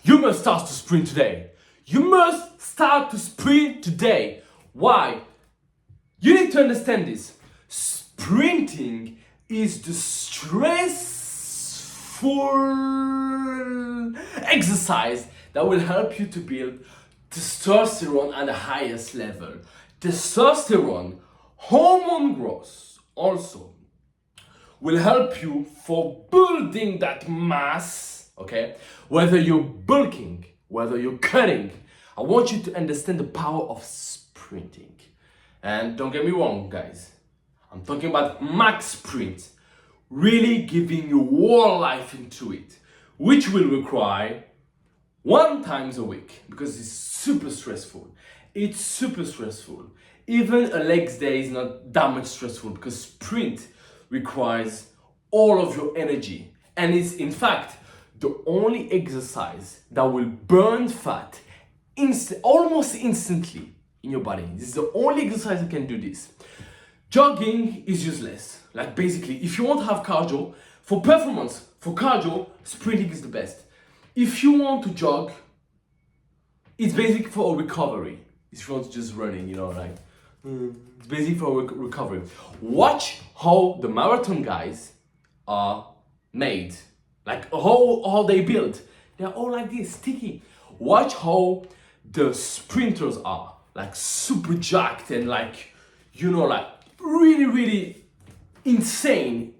You must start to sprint today. You must start to sprint today. Why? You need to understand this. Sprinting is the stressful exercise that will help you to build testosterone at the highest level. Testosterone, hormone growth, also will help you for building that mass, okay? Whether you're bulking, whether you're cutting, I want you to understand the power of sprinting. And don't get me wrong, guys. I'm talking about max sprint, really giving your whole life into it, which will require 1 time a week because it's super stressful. It's super stressful. Even a legs day is not that much stressful because sprint requires all of your energy, and it's in fact the only exercise that will burn fat almost instantly in your body. This is the only exercise that can do this. Jogging is useless. Like basically, if you want to have cardio, for performance, for cardio, sprinting is the best. If you want to jog, it's basic for a recovery. If you want to just running, it's basic for recovery. Watch how the marathon guys are made. Like how they build. They're all like this, sticky. Watch how the sprinters are. Like super jacked and like really, really insane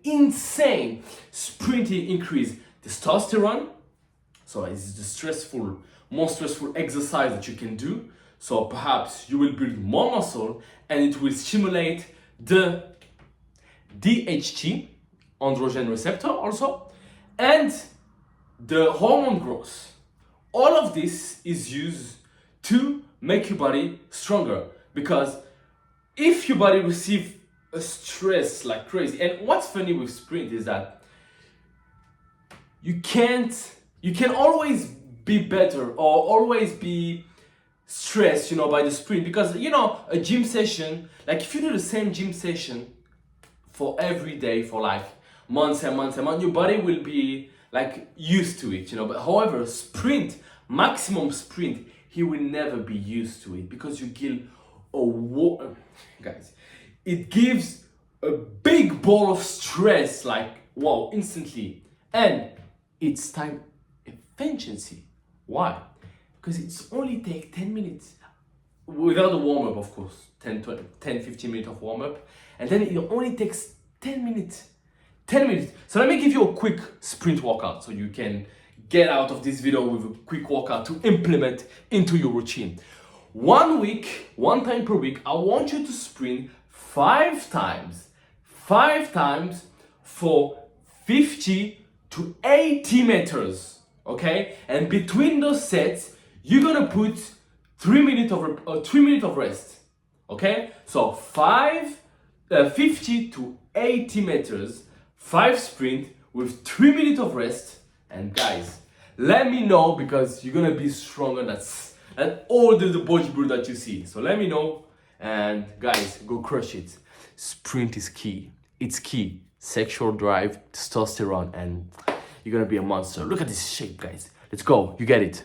sprinting increase testosterone. So it's the most stressful exercise that you can do. So perhaps you will build more muscle and it will stimulate the DHT, androgen receptor also, and the hormone growth. All of this is used to make your body stronger, because if your body receives a stress like crazy, and what's funny with sprint is that you can always be better or always be stressed, by the sprint, because a gym session, like if you do the same gym session for every day for like months and months and months, your body will be like used to it, but however maximum sprint, he will never be used to it, because you give guys, it gives a big ball of stress, like wow, instantly, and it's time efficiency. Why? Because it's only take 10 minutes without a warm-up, of course, 10, 15 minutes of warm-up, and then it only takes 10 minutes. So let me give you a quick sprint workout so you can get out of this video with a quick workout to implement into your routine. 1 week, 1 time per week, I want you to sprint 5 times for 50 to 80 meters, okay? And between those sets, you're gonna put 3 minutes of rest, okay? So 50 to 80 meters, 5 sprint with 3 minutes of rest. And guys, let me know, because you're gonna be stronger than all the bodybuilder that you see. So let me know, and guys, go crush it. Sprint is key. It's key. Sexual drive, testosterone, and you're gonna be a monster. Look at this shape, guys. Let's go. You get it.